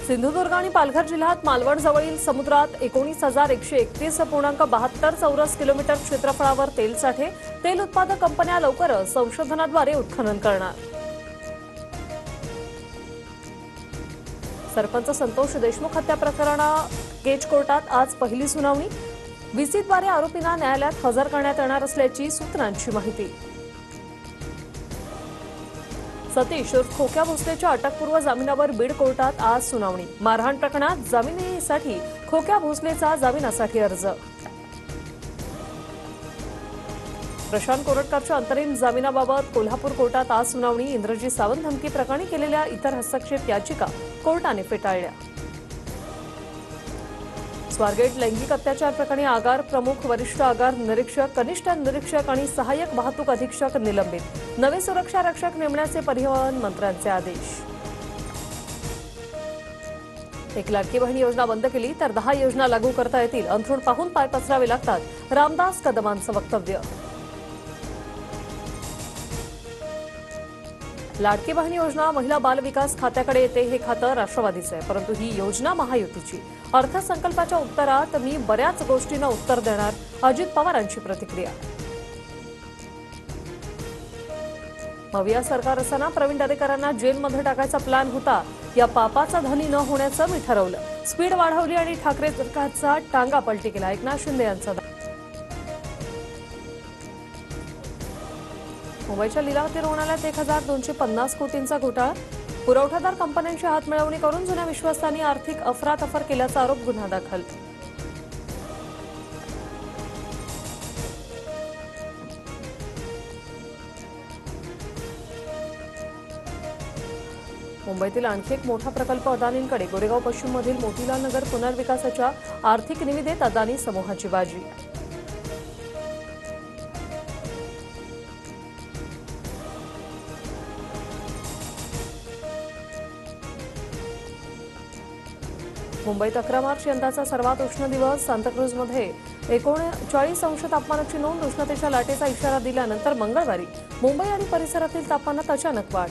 सिंधुदुर्ग आणि पालघर जिल्ह्यात मालवण जवळील समुद्रात 19,131.72 चौरस किलोमीटर क्षेत्रफळावर तेल साठे। तेल उत्पादक कंपन्या लवकरच संशोधनाद्वारे उत्खनन करणार। सरपंच संतोष देशमुख हत्या प्रकरणात केज कोर्टात आज पहिली सुनावणी। व्हीसीद्वारे आरोपींना न्यायालयात हजर करण्यात येणार असल्याची सूत्रांची माहिती। सतीश उर्फ खोक्या भोसलेच्या अटकपूर्व जामिनावर बीड कोर्टात आज सुनावणी। मारहाण प्रकरणात जामिनासाठी खोक्या भोसलेचा जामिनासाठी अर्ज। प्रशांत कोरटकरच्या अंतरिम जामिनाबाबत कोल्हापूर कोर्टात आज सुनावणी। इंद्रजीत सावंत धमकी प्रकरणी केलेल्या इतर हस्तक्षेप याचिका कोर्टाने फेटाळल्या। स्वारगेट लैंगिक अत्याचार प्रकरणी आगार प्रमुख, वरिष्ठ आगार निरीक्षक, कनिष्ठ निरीक्षक आणि सहाय्यक वाहतूक अधीक्षक निलंबित। नवे सुरक्षा रक्षक नेमण्याचे परिवहन मंत्र्यांचे आदेश। एक लाडकी बहीण योजना बंद केली तर 10 योजना लागू करता येतील। अंथरूण पाहून पाय पसरावे लागतात, रामदास कदमांचं वक्तव्य। लाडकी बहीण योजना महिला बाल विकास खात्याकडे येते। हे खातं राष्ट्रवादीचं आहे, परंतु ही योजना महायुतीची। अर्थसंकल्पाच्या उत्तरात मी बऱ्याच गोष्टींना उत्तर देणार, अजित पवारांची प्रतिक्रिया। मविया सरकार असताना प्रवीण दरेकरांना जेलमध्ये टाकायचा प्लॅन होता। या पापाचा धनी न होण्याचं मी ठरवलं। स्पीड वाढवली आणि ठाकरे सरकारचा टांगा पलटी केला, एकनाथ शिंदे यांचा। मुंबईच्या लीलावती रुग्णालयात 1,250 कोटींचा घोटाळा। पुरवठादार कंपन्यांची हातमिळवणी करून जुन्या विश्वासांनी आर्थिक अफरातफर केल्याचा आरोप, गुन्हा दाखल। मुंबईतील आणखी एक मोठा प्रकल्प अदानींकडे। गोरेगाव पश्चिममधील मोतीलाल नगर पुनर्विकासाच्या आर्थिक निविदेत अदानी समूहाची बाजी। मुंबईत 11 मार्च यंदाचा सर्वात उष्ण दिवस। सांताक्रूजमध्ये 39 अंश तापमानाची नोंद। उष्णतेच्या लाटेचा इशारा दिल्यानंतर मंगळवारी मुंबई आणि परिसरातील तापमानात अचानक वाढ।